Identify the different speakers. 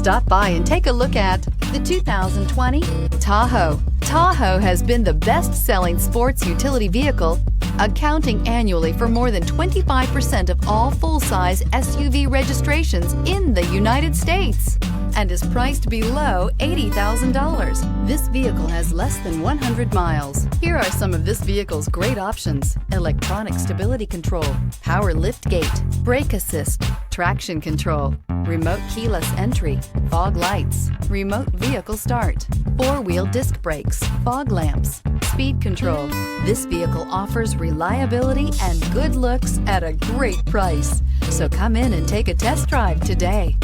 Speaker 1: Stop by and take a look at the 2020 Tahoe. Tahoe has been the best-selling sports utility vehicle, accounting annually for more than 25% of all full-size SUV registrations in the United States, and is priced below $80,000. This vehicle has less than 100 miles. Here are some of this vehicle's great options: electronic stability control, power liftgate, brake assist, traction control, remote keyless entry, fog lights, remote vehicle start, four-wheel disc brakes, fog lamps, speed control. This vehicle offers reliability and good looks at a great price. So come in and take a test drive today.